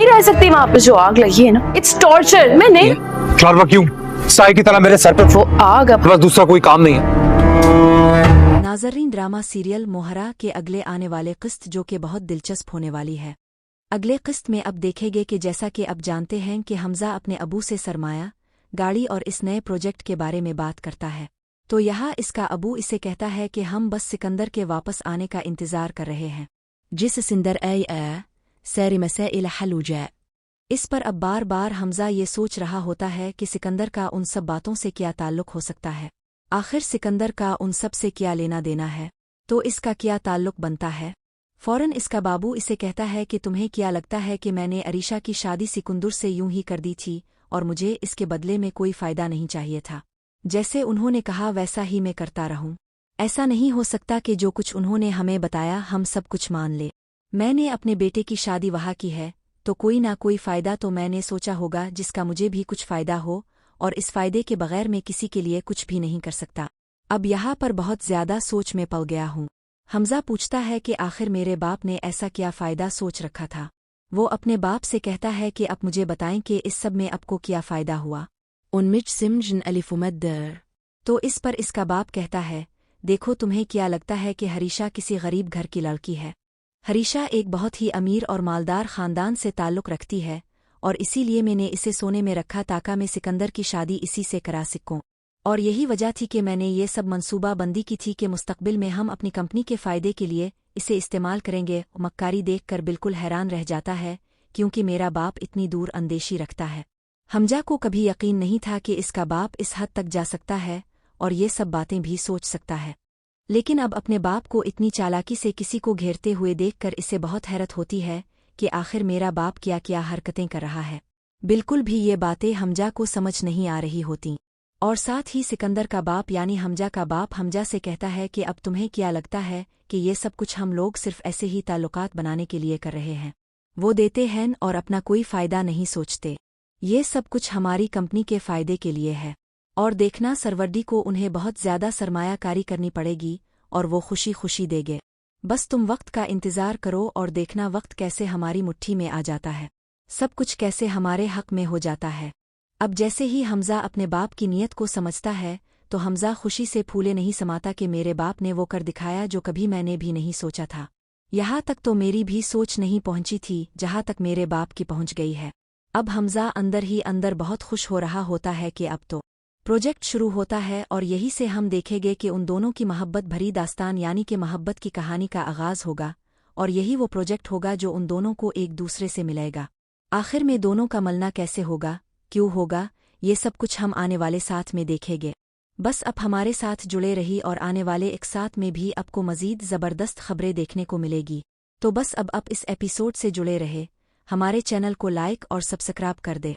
नहीं रह सकती वहाँ पे जो आग लगी है ना, इट्स टॉर्चर। मैं नहीं। क्लार्वा क्यों साय की तरह मेरे सर पे? वो आग अब बस दूसरा कोई काम नहीं है। नाज़रीन, ड्रामा सीरियल मोहरा के अगले आने वाले किस्त जो कि बहुत दिलचस्प होने वाली है। अगले किस्त में अब देखेंगे कि जैसा कि अब जानते हैं कि हमजा अपने अबू से सरमाया, गाड़ी और इस नए प्रोजेक्ट के बारे में बात करता है, तो यहाँ इसका अबू इसे कहता है कि हम बस सिकंदर के वापस आने का इंतज़ार कर रहे हैं। जिस सिंदर सैरी मसैइल हल हो जाए। इस पर अब बार बार हमजा ये सोच रहा होता है कि सिकंदर का उन सब बातों से क्या ताल्लुक हो सकता है। आखिर सिकंदर का उन सब से क्या लेना देना है, तो इसका क्या ताल्लुक बनता है। फौरन इसका बाबू इसे कहता है कि तुम्हें क्या लगता है कि मैंने अरीशा की शादी सिकंदर से यूं ही कर दी थी और मुझे इसके बदले में कोई फ़ायदा नहीं चाहिए था। जैसे उन्होंने कहा वैसा ही मैं करता रहूं। ऐसा नहीं हो सकता कि जो कुछ उन्होंने हमें बताया हम सब कुछ मान ले। मैंने अपने बेटे की शादी वहाँ की है, तो कोई ना कोई फ़ायदा तो मैंने सोचा होगा जिसका मुझे भी कुछ फ़ायदा हो, और इस फ़ायदे के बगैर मैं किसी के लिए कुछ भी नहीं कर सकता। अब यहाँ पर बहुत ज़्यादा सोच में पड़ गया हूँ। हमजा पूछता है कि आखिर मेरे बाप ने ऐसा क्या फ़ायदा सोच रखा था। वो अपने बाप से कहता है कि अब मुझे बताएं कि इस सब में आपको क्या फ़ायदा हुआ। उनमिज सिमजन अलिफुमद्दर। तो इस पर इसका बाप कहता है, देखो तुम्हें क्या लगता है कि हरीशा किसी गरीब घर की लड़की है। हरीशा एक बहुत ही अमीर और मालदार ख़ानदान से ताल्लुक़ रखती है, और इसीलिए मैंने इसे सोने में रखा ताकि मैं सिकंदर की शादी इसी से करा सकूं। और यही वजह थी कि मैंने ये सब मंसूबा बंदी की थी कि मुस्तकबिल में हम अपनी कंपनी के फ़ायदे के लिए इसे इस्तेमाल करेंगे। मक्कारी देख कर बिल्कुल हैरान रह जाता है, क्योंकि मेरा बाप इतनी दूर अंदेशी रखता है। हमजा को कभी यकीन नहीं था कि इसका बाप इस हद तक जा सकता है और ये सब बातें भी सोच सकता है। लेकिन अब अपने बाप को इतनी चालाकी से किसी को घेरते हुए देखकर इसे बहुत हैरत होती है कि आखिर मेरा बाप क्या क्या हरकतें कर रहा है। बिल्कुल भी ये बातें हमजा को समझ नहीं आ रही होती। और साथ ही सिकंदर का बाप यानी हमजा का बाप हमजा से कहता है कि अब तुम्हें क्या लगता है कि ये सब कुछ हम लोग सिर्फ ऐसे ही ताल्लुकात बनाने के लिए कर रहे हैं। वो देते हैं और अपना कोई फ़ायदा नहीं सोचते। ये सब कुछ हमारी कंपनी के फ़ायदे के लिए है। और देखना सरवर्दी को उन्हें बहुत ज़्यादा सरमायाकारी करनी पड़ेगी और वो खुशी खुशी देंगे। बस तुम वक्त का इंतज़ार करो और देखना वक्त कैसे हमारी मुट्ठी में आ जाता है, सब कुछ कैसे हमारे हक में हो जाता है। अब जैसे ही हमजा अपने बाप की नीयत को समझता है, तो हमजा खुशी से फूले नहीं समाता कि मेरे बाप ने वो कर दिखाया जो कभी मैंने भी नहीं सोचा था। यहाँ तक तो मेरी भी सोच नहीं पहुंची थी जहाँ तक मेरे बाप की पहुंच गई है। अब हमजा अंदर ही अंदर बहुत खुश हो रहा होता है कि अब तो प्रोजेक्ट शुरू होता है और यही से हम देखेंगे कि उन दोनों की मोहब्बत भरी दास्तान यानी कि मोहब्बत की कहानी का आगाज़ होगा, और यही वो प्रोजेक्ट होगा जो उन दोनों को एक दूसरे से मिलेगा। आखिर में दोनों का मिलना कैसे होगा, क्यों होगा, ये सब कुछ हम आने वाले साथ में देखेंगे। बस अब हमारे साथ जुड़े रही और आने वाले एक साथ में भी आपको मज़ीद ज़बरदस्त खबरें देखने को मिलेगी। तो बस अब इस एपिसोड से जुड़े रहे, हमारे चैनल को लाइक और सब्सक्राइब कर दे।